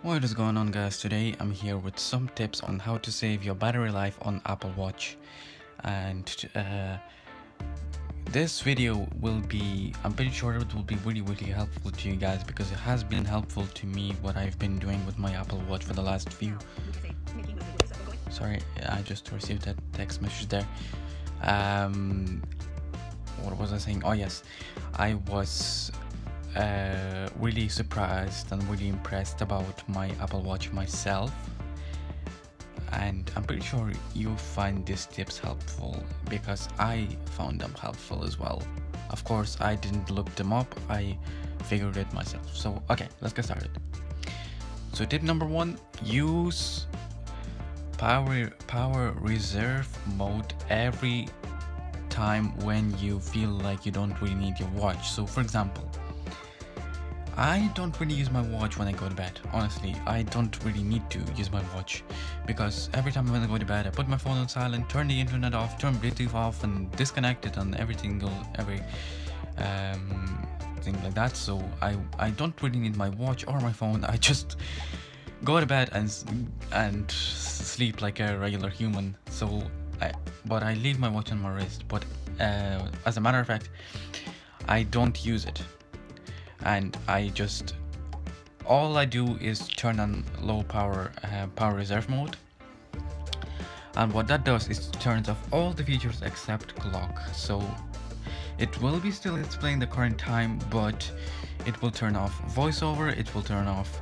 What is going on, guys? Today I'm here with some tips on how to save your battery life on Apple Watch. And this video will be, I'm pretty sure it will be really helpful to you guys, because it has been helpful to me what I've been doing with my Apple Watch for the last few. Sorry, I just received that text message there. What was I saying? Oh yes, I was really surprised and really impressed about my Apple Watch myself, and I'm pretty sure you find these tips helpful, because I found them helpful as well. Of course, I didn't look them up, I figured it myself. So okay, let's get started. So tip number 1, use power reserve mode every time when you feel like you don't really need your watch. So for example, I don't really use my watch when I go to bed. Honestly, I don't really need to use my watch, because every time when I go to bed, I put my phone on silent, turn the internet off, turn Bluetooth off, and disconnect it and every thing like that. So I don't really need my watch or my phone. I just go to bed and sleep like a regular human. But I leave my watch on my wrist. But as a matter of fact, I don't use it. And all I do is turn on low power reserve mode, and what that does is turns off all the features except clock. So it will be still displaying the current time, but it will turn off voiceover, it will turn off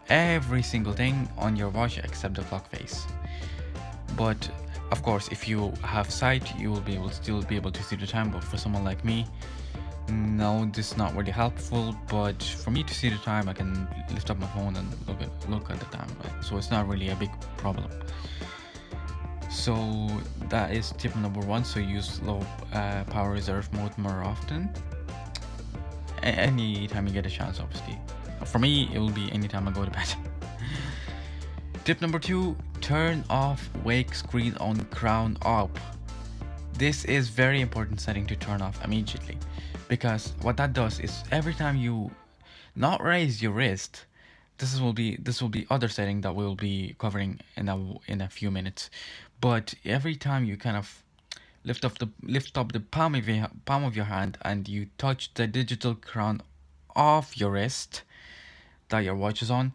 every single thing on your watch except the clock face. But of course, if you have sight, you will still be able to see the time. But for someone like me, no, this is not really helpful. But for me to see the time, I can lift up my phone and look at the time, right? So it's not really a big problem. So that is tip number 1. So use low power reserve mode more often, anytime you get a chance, obviously. For me, it will be anytime I go to bed. Tip number 2, turn off wake screen on crown up. This is very important setting to turn off immediately, because what that does is every time you not raise your wrist, this will be other setting that we'll be covering in a few minutes. But every time you kind of lift up the palm of your hand and you touch the digital crown of your wrist that your watch is on,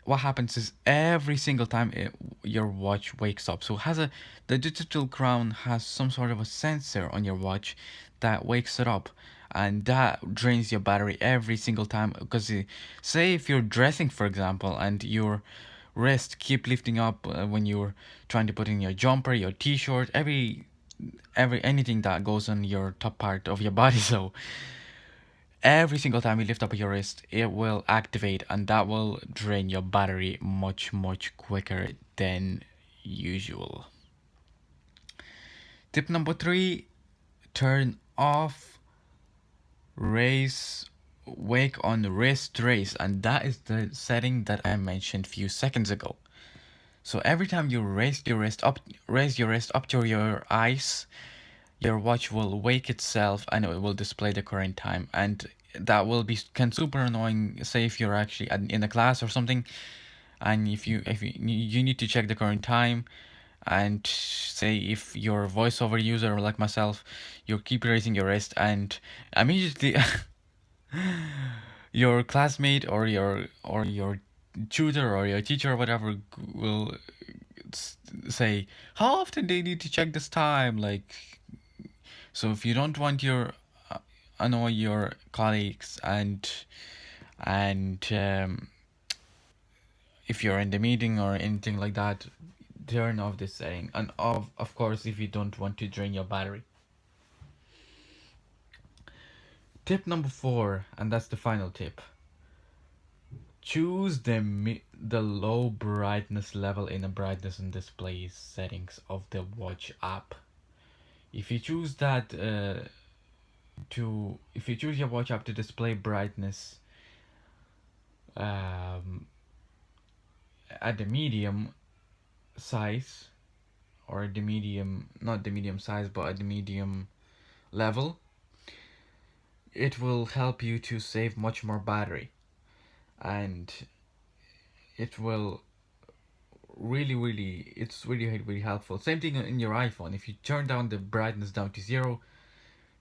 what happens is every single time your watch wakes up. So the digital crown has some sort of a sensor on your watch that wakes it up, and that drains your battery every single time. Because say if you're dressing, for example, and your wrist keep lifting up when you're trying to put in your jumper, your t-shirt, anything that goes on your top part of your body. So every single time you lift up your wrist, it will activate, and that will drain your battery much quicker than usual. Tip number 3, turn off wake on wrist raise, and that is the setting that I mentioned a few seconds ago. So every time you raise your wrist up to your eyes, your watch will wake itself and it will display the current time. And that will be super annoying. Say if you're actually in a class or something, and if you need to check the current time, and say if you're a voiceover user like myself, you keep raising your wrist, and immediately your classmate or your tutor or your teacher or whatever will say how often they need to check this time. Like, so if you don't want your annoy your colleagues, and if you're in the meeting or anything like that, turn off this setting. And of course, if you don't want to drain your battery. Tip number 4, and that's the final tip. Choose the low brightness level in the brightness and display settings of the watch app. If you choose that if you choose your watch app to display brightness at the medium size, or the medium, not the medium size, but at the medium level, it will help you to save much more battery. and it will it's really helpful. Same thing in your iPhone. If you turn down the brightness down to 0,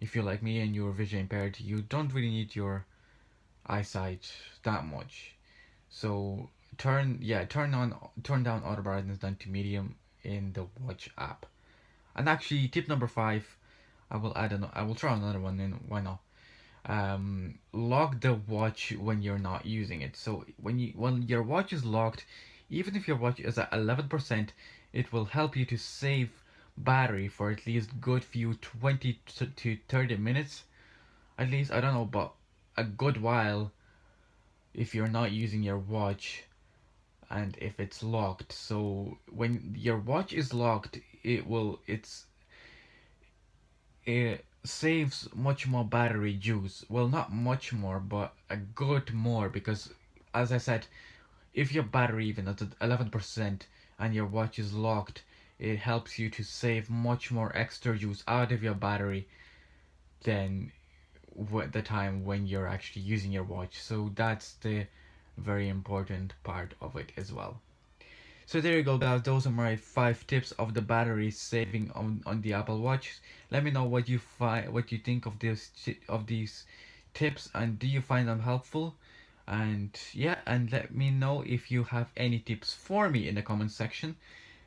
if you're like me and you're vision impaired, you don't really need your eyesight that much. So turn down auto brightness down to medium in the watch app. And actually, tip number 5, I will try another one, and why not? Lock the watch when you're not using it. So when your watch is locked, even if your watch is at 11%, it will help you to save battery for at least good few 20 to 30 minutes. At least, I don't know, but a good while if you're not using your watch and if it's locked. So when your watch is locked, it saves much more battery juice. Well, not much more, but a good more, because as I said, if your battery even at 11% and your watch is locked, it helps you to save much more extra juice out of your battery than the time when you're actually using your watch. So that's the very important part of it as well. So there you go, guys. Those are my 5 tips of the battery saving on the Apple Watch. Let me know what you think of these tips, and do you find them helpful? And yeah, and let me know if you have any tips for me in the comment section.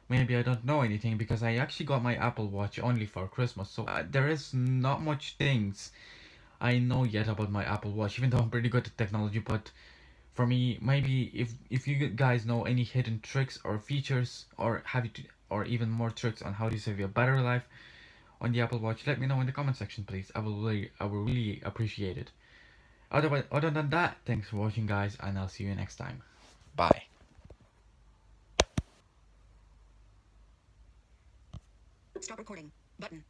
Maybe I don't know anything because I actually got my Apple Watch only for Christmas, so there is not much things I know yet about my Apple Watch, even though I'm pretty good at technology. But for me, maybe if you guys know any hidden tricks or features, or or even more tricks on how to save your battery life on the Apple Watch, let me know in the comment section, please. I will really appreciate it. Other than that, thanks for watching, guys, and I'll see you next time. Bye. Stop recording. Button.